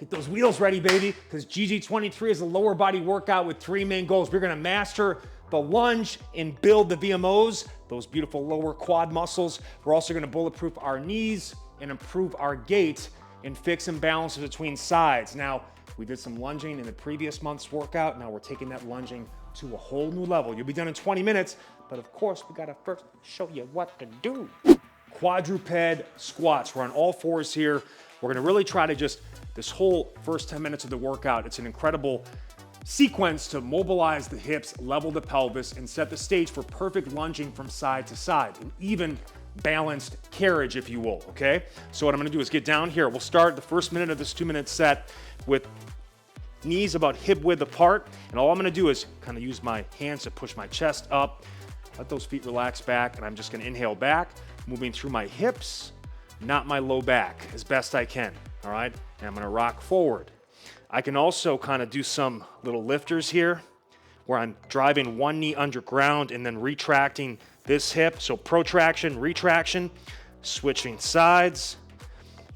Get those wheels ready, baby, because GG23 is a lower body workout with 3 main goals. We're gonna master the lunge and build the VMOs, those beautiful lower quad muscles. We're also gonna bulletproof our knees and improve our gait and fix imbalances between sides. Now, we did some lunging in the previous month's workout. Now we're taking that lunging to a whole new level. You'll be done in 20 minutes, but of course, we gotta first show you what to do. Quadruped squats. We're on all fours here. We're gonna really try to just, this whole first 10 minutes of the workout, it's an incredible sequence to mobilize the hips, level the pelvis, and set the stage for perfect lunging from side to side, an even balanced carriage, if you will, okay? So what I'm gonna do is get down here. We'll start the first minute of this 2-minute set with knees about hip width apart, and all I'm gonna do is kind of use my hands to push my chest up, let those feet relax back, and I'm just gonna inhale back, moving through my hips, not my low back, as best I can, all right? And I'm gonna rock forward. I can also kind of do some little lifters here, where I'm driving one knee underground and then retracting this hip. So protraction, retraction, switching sides,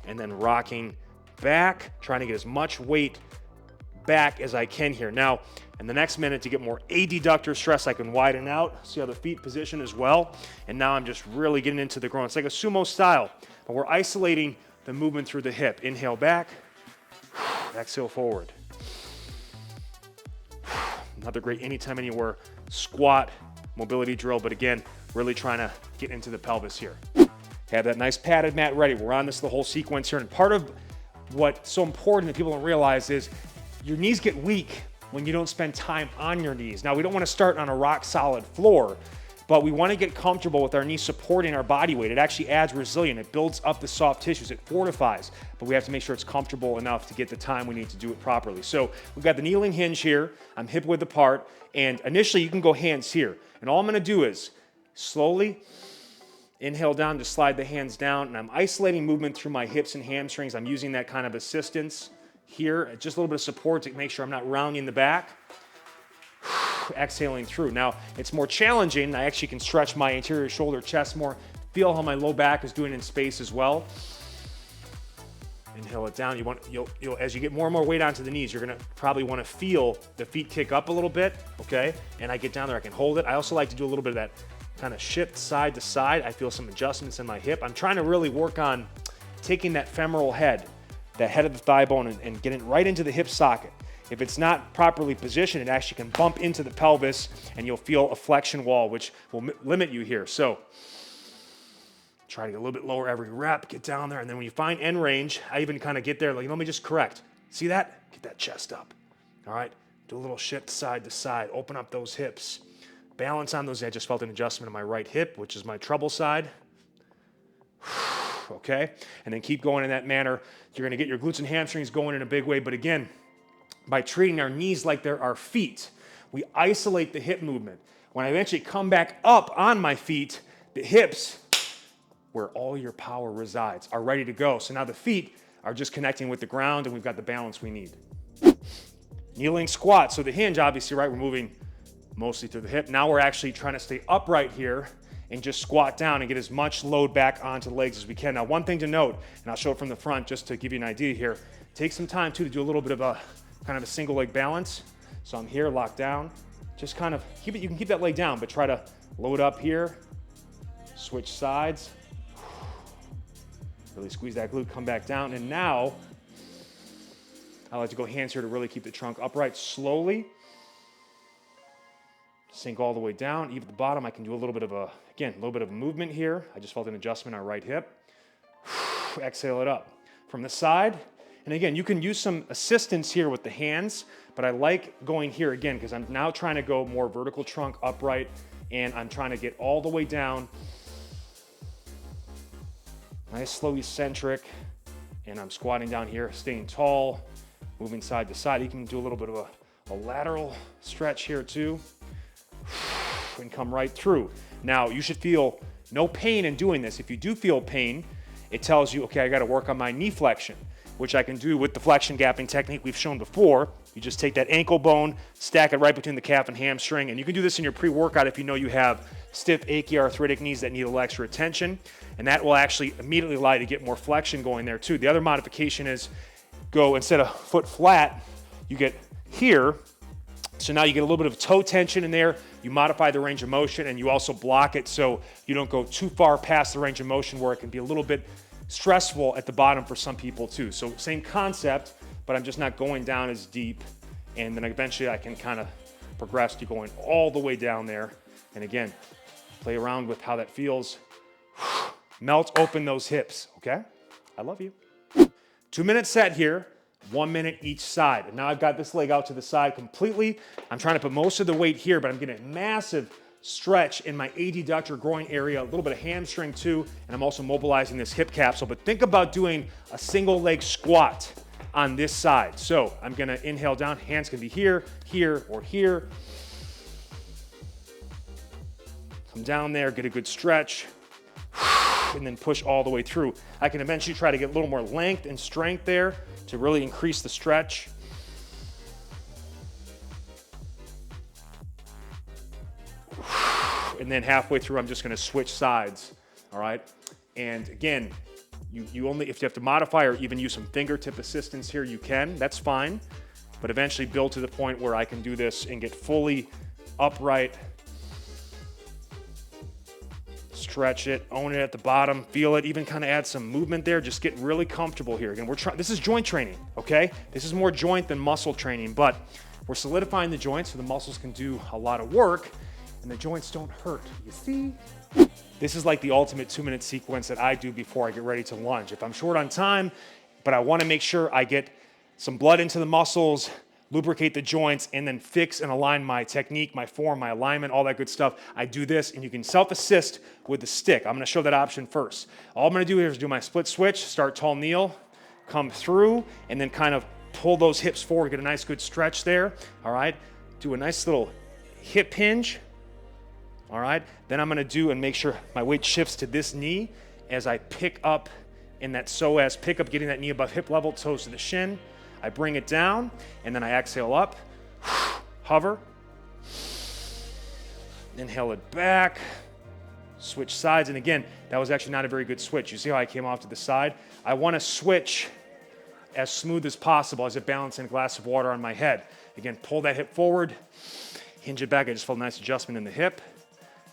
and then rocking back, trying to get as much weight back as I can here. Now, in the next minute, to get more adductor stress, I can widen out, see how the feet position as well. And now I'm just really getting into the groin. It's like a sumo style, but we're isolating the movement through the hip. Inhale back, exhale forward. Another great anytime, anywhere squat mobility drill, but again, really trying to get into the pelvis here. Have that nice padded mat ready. We're on this the whole sequence here, and part of what's so important that people don't realize is your knees get weak when you don't spend time on your knees. Now, we don't want to start on a rock solid floor, but we want to get comfortable with our knees supporting our body weight. It actually adds resilience. It builds up the soft tissues. It fortifies, but we have to make sure it's comfortable enough to get the time we need to do it properly. So we've got the kneeling hinge here. I'm hip width apart, and initially you can go hands here. And all I'm gonna do is slowly inhale down to slide the hands down, and I'm isolating movement through my hips and hamstrings. I'm using that kind of assistance here, just a little bit of support to make sure I'm not rounding the back. Exhaling through. Now, it's more challenging. I actually can stretch my anterior shoulder, chest more, feel how my low back is doing in space as well. Inhale it down. You'll as you get more and more weight onto the knees, you're gonna probably want to feel the feet kick up a little bit, okay? And I get down there, I can hold it. I also like to do a little bit of that kind of shift side to side. I feel some adjustments in my hip. I'm trying to really work on taking that femoral head, that head of the thigh bone, and getting right into the hip socket. If it's not properly positioned, it actually can bump into the pelvis, and you'll feel a flexion wall, which will limit you here. So try to get a little bit lower every rep, get down there, and then when you find end range, I even kind of get there, like, let me just correct. See that? Get that chest up, all right? Do a little shift side to side, open up those hips. Balance on those. I just felt an adjustment in my right hip, which is my trouble side. Okay? And then keep going in that manner. You're gonna get your glutes and hamstrings going in a big way, but again, by treating our knees like they're our feet, we isolate the hip movement. When I eventually come back up on my feet, the hips, where all your power resides, are ready to go. So now the feet are just connecting with the ground, and we've got the balance we need. Kneeling squat. So the hinge, obviously, right, we're moving mostly to the hip. Now we're actually trying to stay upright here and just squat down and get as much load back onto the legs as we can. Now, one thing to note, and I'll show it from the front just to give you an idea here, take some time too to do a little bit of a kind of a single leg balance. So I'm here, locked down. Just kind of keep it, you can keep that leg down, but try to load up here, switch sides, really squeeze that glute, come back down. And now, I like to go hands here to really keep the trunk upright slowly. Sink all the way down. Even at the bottom, I can do a little bit of a, again, a little bit of movement here. I just felt an adjustment on our right hip. Exhale it up. From the side, and again, you can use some assistance here with the hands, but I like going here again because I'm now trying to go more vertical trunk upright, and I'm trying to get all the way down. Nice, slow, eccentric, and I'm squatting down here, staying tall, moving side to side. You can do a little bit of a lateral stretch here too, and come right through. Now, you should feel no pain in doing this. If you do feel pain, it tells you, okay, I got to work on my knee flexion, which I can do with the flexion gapping technique we've shown before. You just take that ankle bone, stack it right between the calf and hamstring, and you can do this in your pre-workout if you know you have stiff, achy, arthritic knees that need a little extra attention, and that will actually immediately allow you to get more flexion going there too. The other modification is go, instead of foot flat, you get here. So now you get a little bit of toe tension in there. You modify the range of motion, and you also block it so you don't go too far past the range of motion where it can be a little bit stressful at the bottom for some people too. So same concept, but I'm just not going down as deep. And then eventually I can kind of progress to going all the way down there. And again, play around with how that feels. Melt open those hips, okay? I love you. 2-minute set here. 1 minute each side. And now I've got this leg out to the side completely. I'm trying to put most of the weight here, but I'm getting a massive stretch in my adductor groin area, a little bit of hamstring too, and I'm also mobilizing this hip capsule. But think about doing a single leg squat on this side. So I'm gonna inhale down, hands can be here, here, or here. Come down there, get a good stretch, and then push all the way through. I can eventually try to get a little more length and strength there to really increase the stretch. And then halfway through, I'm just gonna switch sides, all right? And again, you only, if you have to modify or even use some fingertip assistance here, you can, that's fine. But eventually build to the point where I can do this and get fully upright. Stretch it, own it at the bottom, feel it, even kind of add some movement there, just get really comfortable here. Again, this is joint training, okay? This is more joint than muscle training, but we're solidifying the joints so the muscles can do a lot of work and the joints don't hurt, you see? This is like the ultimate 2-minute sequence that I do before I get ready to lunge. If I'm short on time, but I wanna make sure I get some blood into the muscles, lubricate the joints, and then fix and align my technique, my form, my alignment, all that good stuff. I do this, and you can self-assist with the stick. I'm gonna show that option first. All I'm gonna do here is do my split switch, start tall kneel, come through, and then kind of pull those hips forward, get a nice good stretch there, all right? Do a nice little hip hinge, all right? Then I'm gonna do and make sure my weight shifts to this knee as I pick up in that psoas pickup, getting that knee above hip level, toes to the shin. I bring it down, and then I exhale up, hover, inhale it back, switch sides, and again, that was actually not a very good switch. You see how I came off to the side? I wanna switch as smooth as possible as it balances in a glass of water on my head. Again, pull that hip forward, hinge it back. I just felt a nice adjustment in the hip.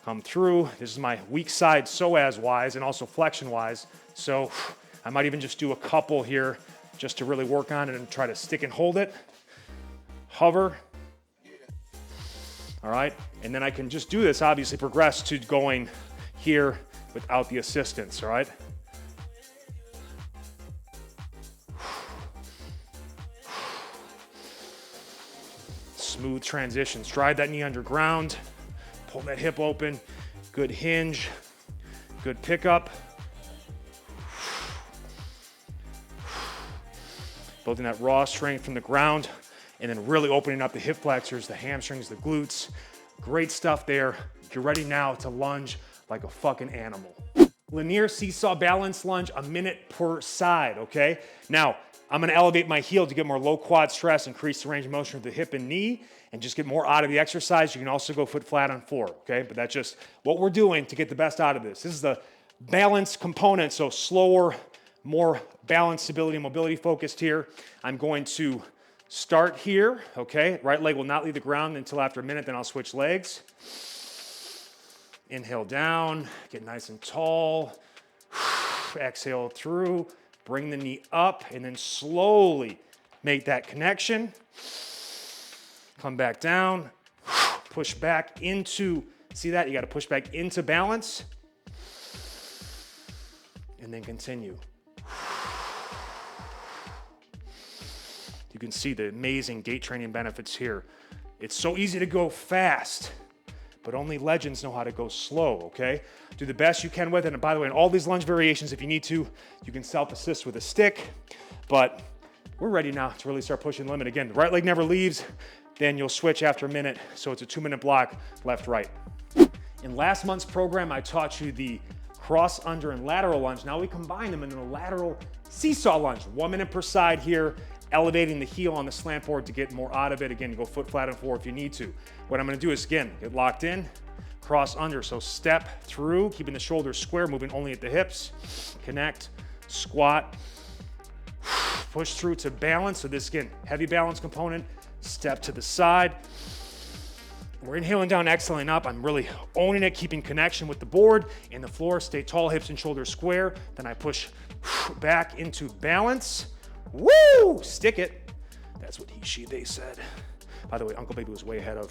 Come through. This is my weak side psoas-wise and also flexion-wise. So I might even just do a couple here just to really work on it and try to stick and hold it. Hover. All right, and then I can just do this, obviously progress to going here without the assistance, all right? Smooth transitions. Drive that knee underground. Pull that hip open. Good hinge. Good pickup. Building that raw strength from the ground, and then really opening up the hip flexors, the hamstrings, the glutes. Great stuff there. You're ready now to lunge like a fucking animal. Linear seesaw balance lunge, a minute per side, okay? Now, I'm gonna elevate my heel to get more low quad stress, increase the range of motion of the hip and knee, and just get more out of the exercise. You can also go foot flat on floor, okay? But that's just what we're doing to get the best out of this. This is the balance component, so slower, more balance, stability, and mobility focused here. I'm going to start here, okay? Right leg will not leave the ground until after a minute, then I'll switch legs. Inhale down, get nice and tall. Exhale through, bring the knee up, and then slowly make that connection. Come back down, push back into, see that? You gotta push back into balance. And then continue. You can see the amazing gait training benefits here. It's so easy to go fast, but only legends know how to go slow, okay? Do the best you can with it. And by the way, in all these lunge variations, if you need to, you can self-assist with a stick, but we're ready now to really start pushing the limit. Again, the right leg never leaves, then you'll switch after a minute. So it's a 2-minute block, left, right. In last month's program, I taught you the cross, under, and lateral lunge. Now we combine them into a lateral seesaw lunge. 1 minute per side here, elevating the heel on the slant board to get more out of it. Again, go foot flat on floor if you need to. What I'm gonna do is, again, get locked in, cross under. So step through, keeping the shoulders square, moving only at the hips. Connect, squat, push through to balance. So this, again, heavy balance component, step to the side. We're inhaling down, exhaling up. I'm really owning it, keeping connection with the board and the floor. Stay tall, hips and shoulders square. Then I push back into balance. Woo! Stick it. That's what he, she, they said. By the way, Uncle Baby was way ahead of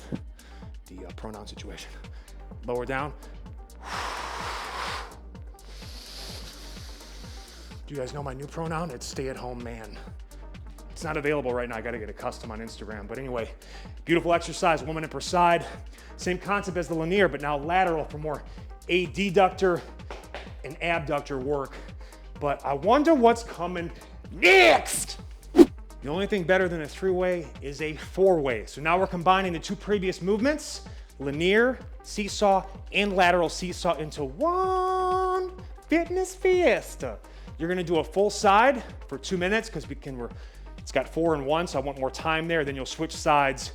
the pronoun situation. Lower down. Do you guys know my new pronoun? It's stay-at-home man. It's not available right now. I gotta get it custom on Instagram. But anyway, beautiful exercise, 1 minute per side. Same concept as the linear, but now lateral for more adductor and abductor work. But I wonder what's coming next. The only thing better than a 3-way is a 4-way. So now we're combining the 2 previous movements, linear, seesaw, and lateral seesaw into one fitness fiesta. You're gonna do a full side for 2 minutes because it's got 4 and 1, so I want more time there. Then you'll switch sides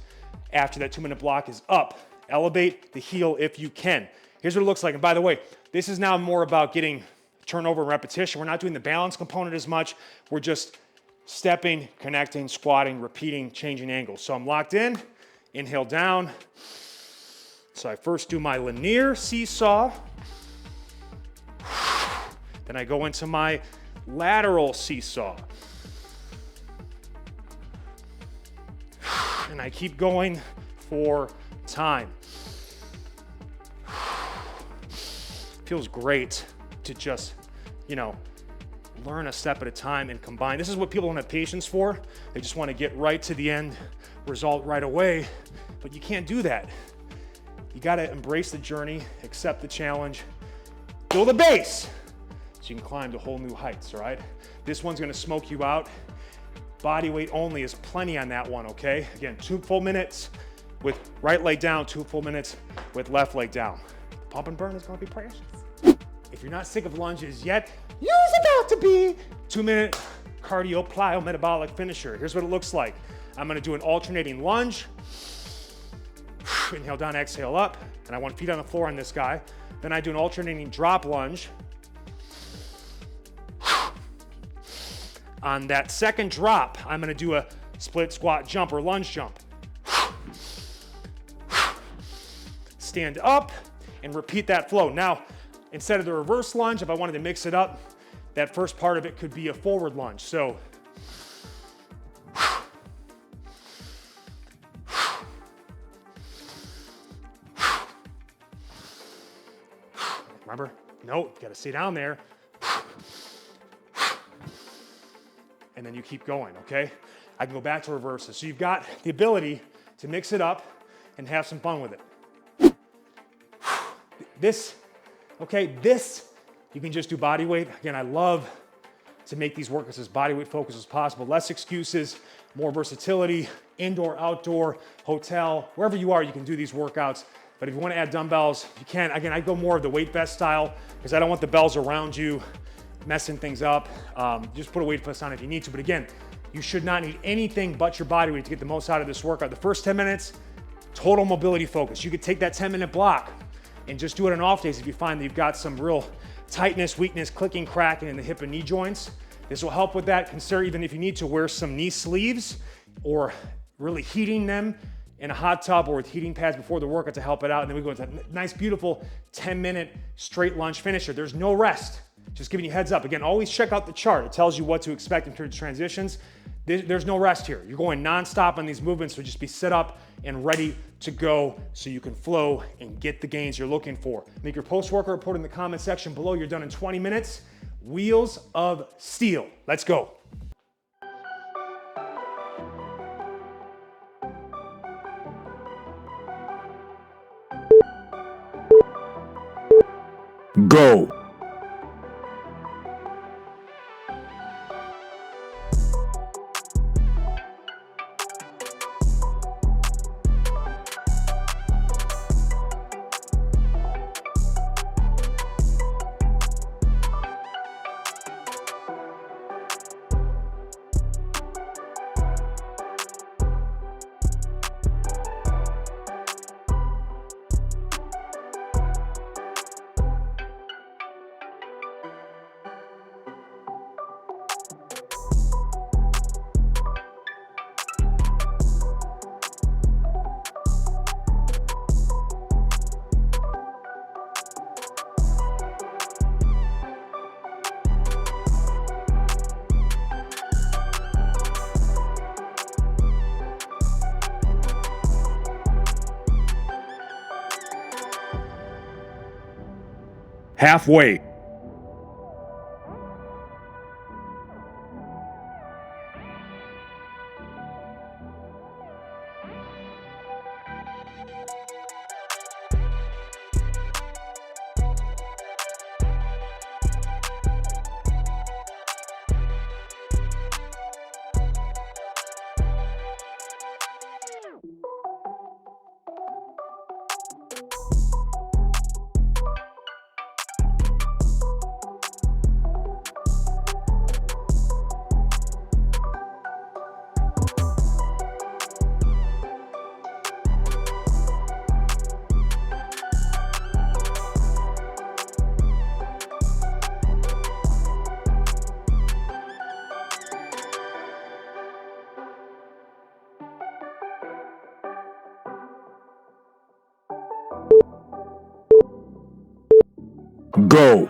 after that 2-minute block is up. Elevate the heel if you can. Here's what it looks like. And by the way, this is now more about getting turnover and repetition. We're not doing the balance component as much. We're just stepping, connecting, squatting, repeating, changing angles. So I'm locked in, inhale down. So I first do my linear seesaw. Then I go into my lateral seesaw. And I keep going for time. Feels great to just, learn a step at a time and combine. This is what people don't have patience for. They just want to get right to the end result right away, but you can't do that. You got to embrace the journey, accept the challenge, build a base so you can climb to whole new heights, all right? This one's going to smoke you out. Body weight only is plenty on that one, okay? Again, 2 full minutes with right leg down, 2 full minutes with left leg down. The pump and burn is going to be precious. If you're not sick of lunges yet, you're about to be. 2-minute cardio plyo metabolic finisher. Here's what it looks like. I'm gonna do an alternating lunge. Inhale down, exhale up. And I want feet on the floor on this guy. Then I do an alternating drop lunge. On that second drop, I'm gonna do a split squat jump or lunge jump. Stand up and repeat that flow. Now, instead of the reverse lunge, if I wanted to mix it up, that first part of it could be a forward lunge. So, remember, no, you gotta stay down there. And then you keep going, okay? I can go back to reverses. So you've got the ability to mix it up and have some fun with it. This you can just do body weight. Again, I love to make these workouts as body weight focused as possible. Less excuses, more versatility, indoor, outdoor, hotel, wherever you are, you can do these workouts. But if you want to add dumbbells, you can. Again, I go more of the weight vest style because I don't want the bells around you messing things up. Just put a weight vest on if you need to. But again, you should not need anything but your body weight to get the most out of this workout. The first 10 minutes, total mobility focus. You could take that 10-minute block and just do it on off days if you find that you've got some real tightness, weakness, clicking, cracking in the hip and knee joints. This will help with that. Consider, even if you need to, wear some knee sleeves or really heating them in a hot tub or with heating pads before the workout to help it out. And then we go into a nice, beautiful 10-minute straight lunge finisher. There's no rest. Just giving you heads up. Again, always check out the chart. It tells you what to expect in terms of transitions. There's no rest here. You're going nonstop on these movements, so just be set up and ready to go so you can flow and get the gains you're looking for. Make your post-workout report in the comment section below. You're done in 20 minutes. Wheels of steel. Let's go. Go. Halfway. Go.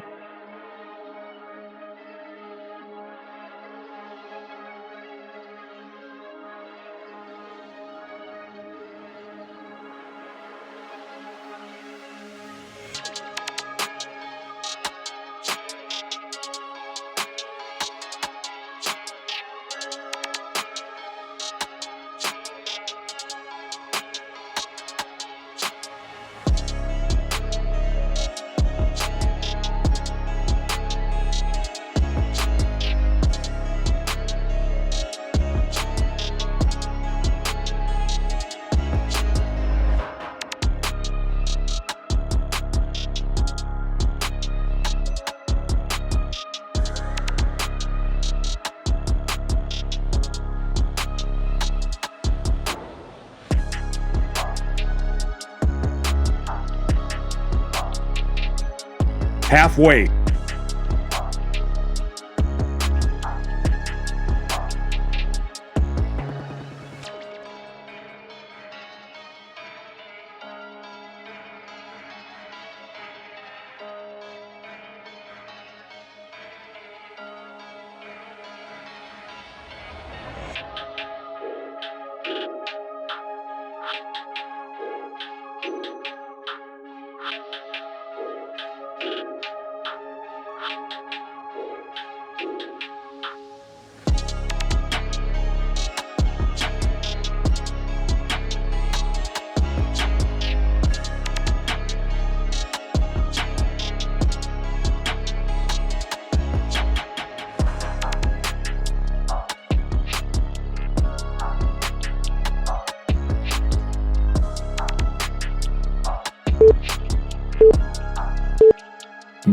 Halfway.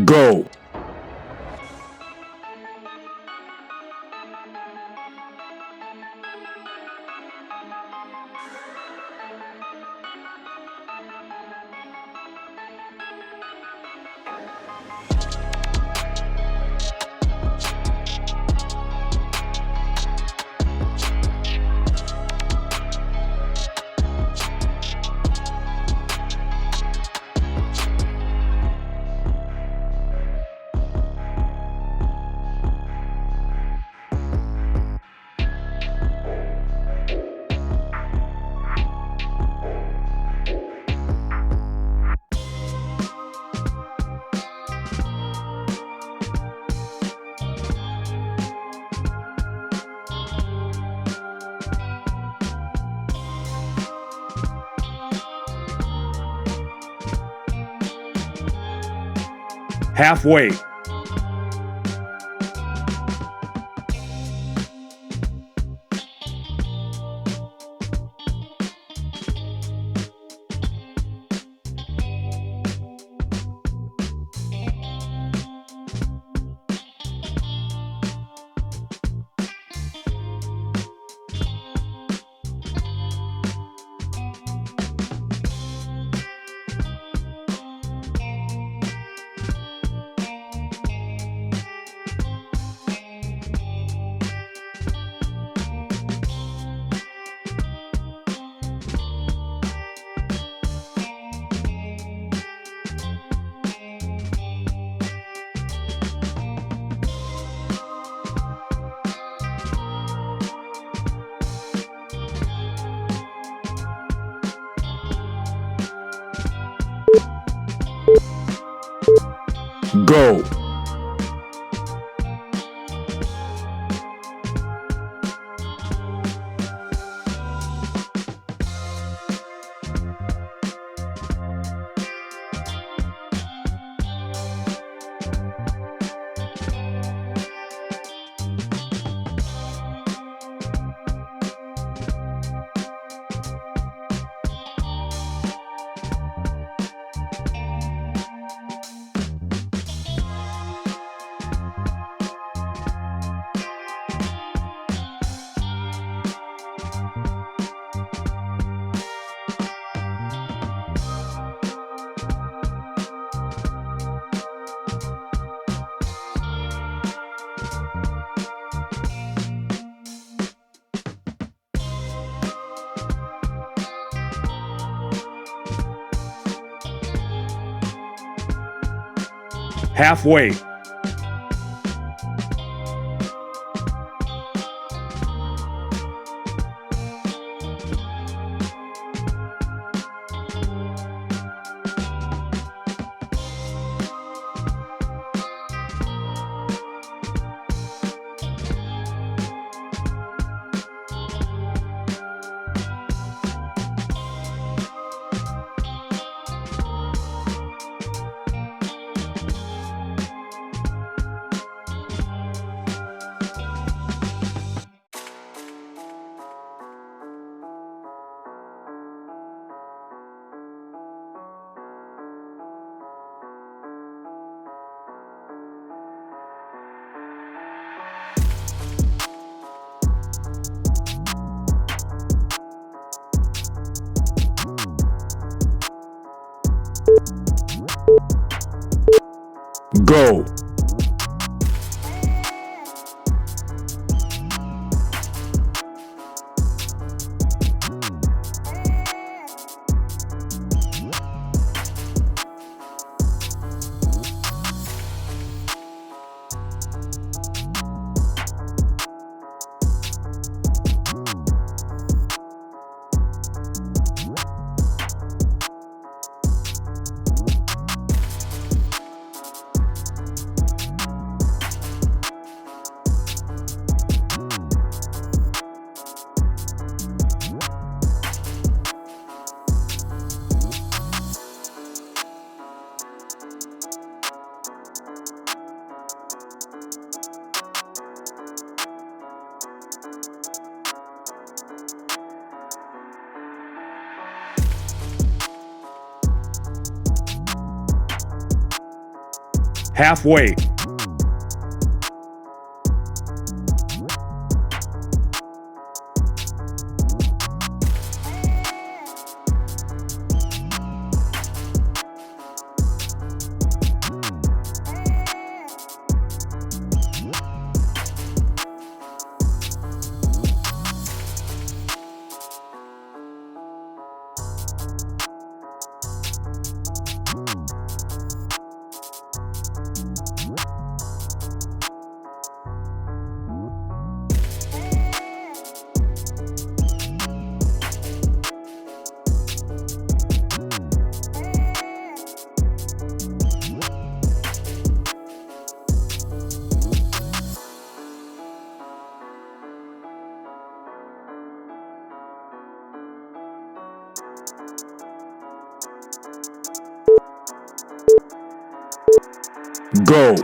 Go. Halfway. Go. Halfway. Go. Halfway. Go.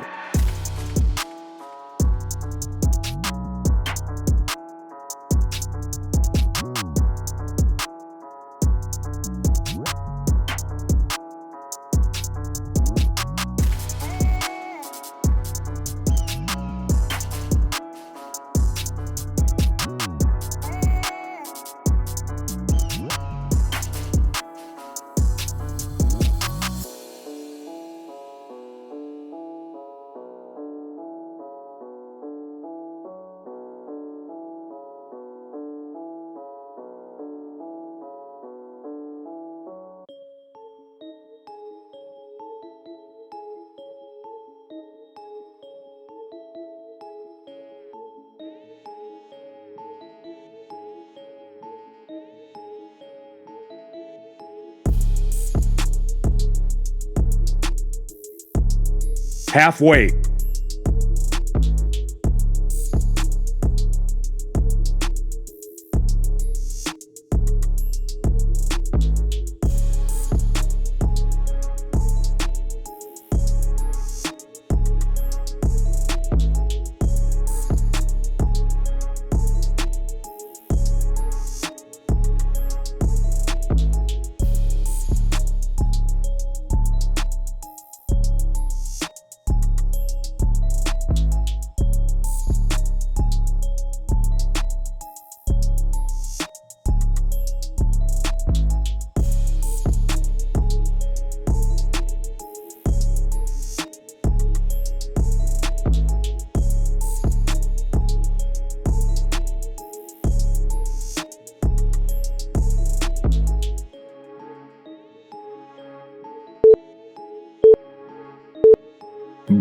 Halfway.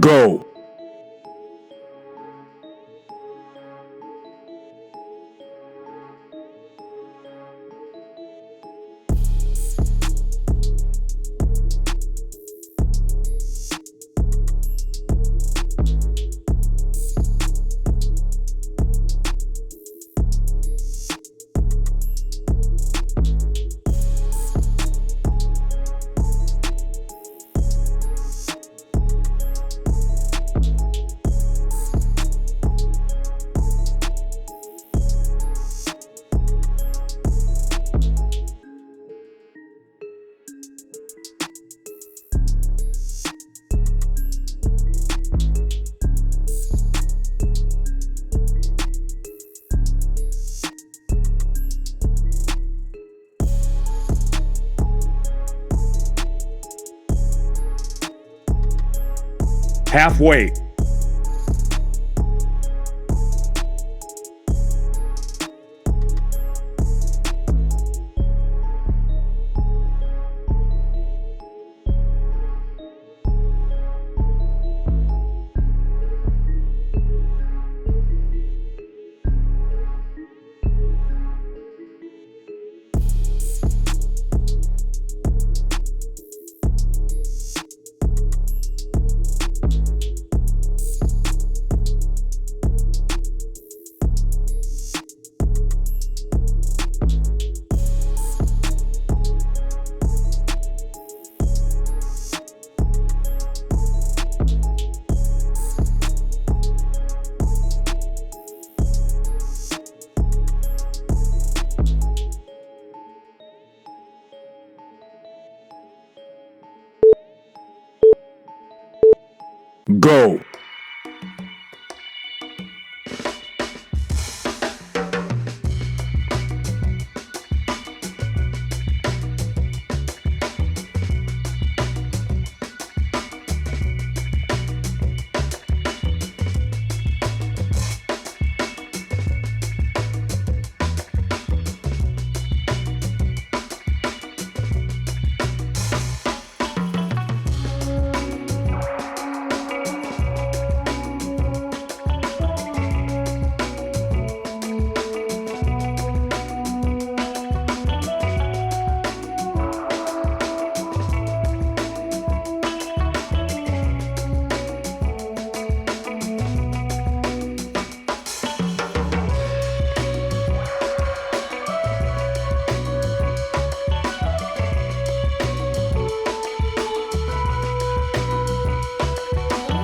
Go. Halfway. Go.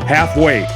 Halfway.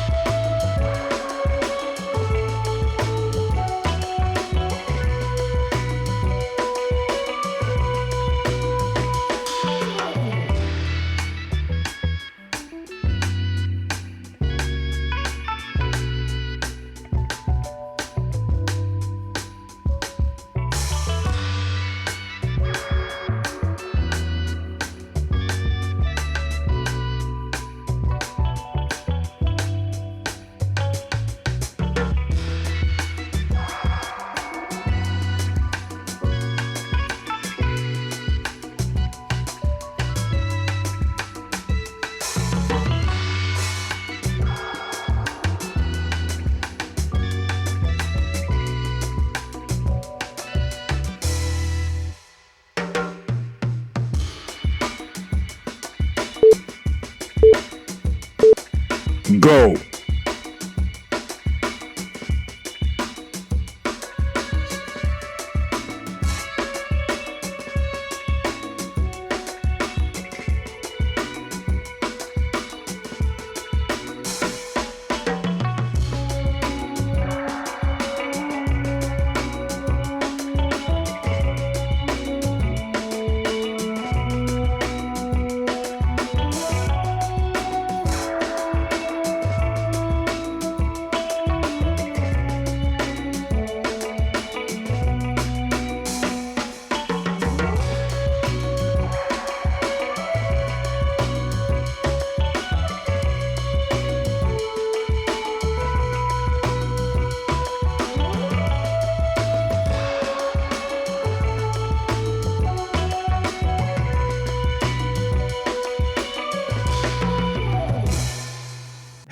Go.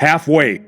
Halfway.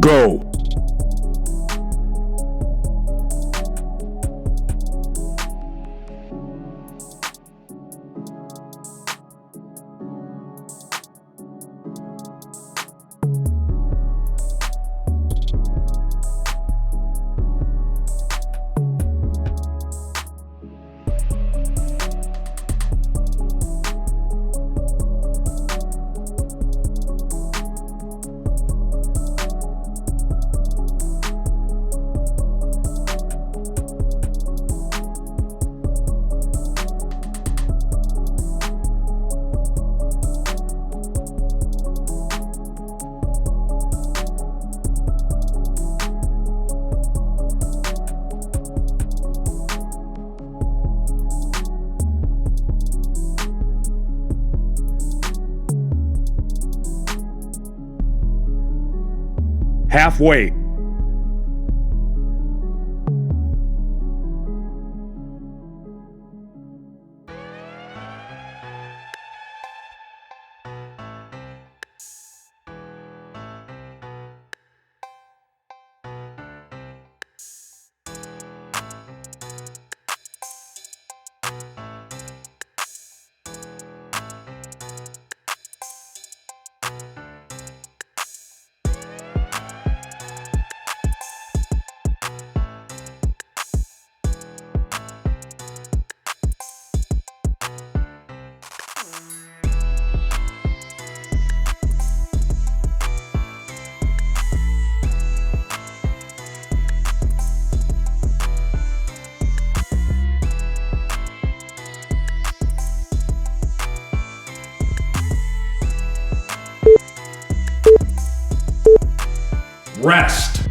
Go. Halfway. Rest.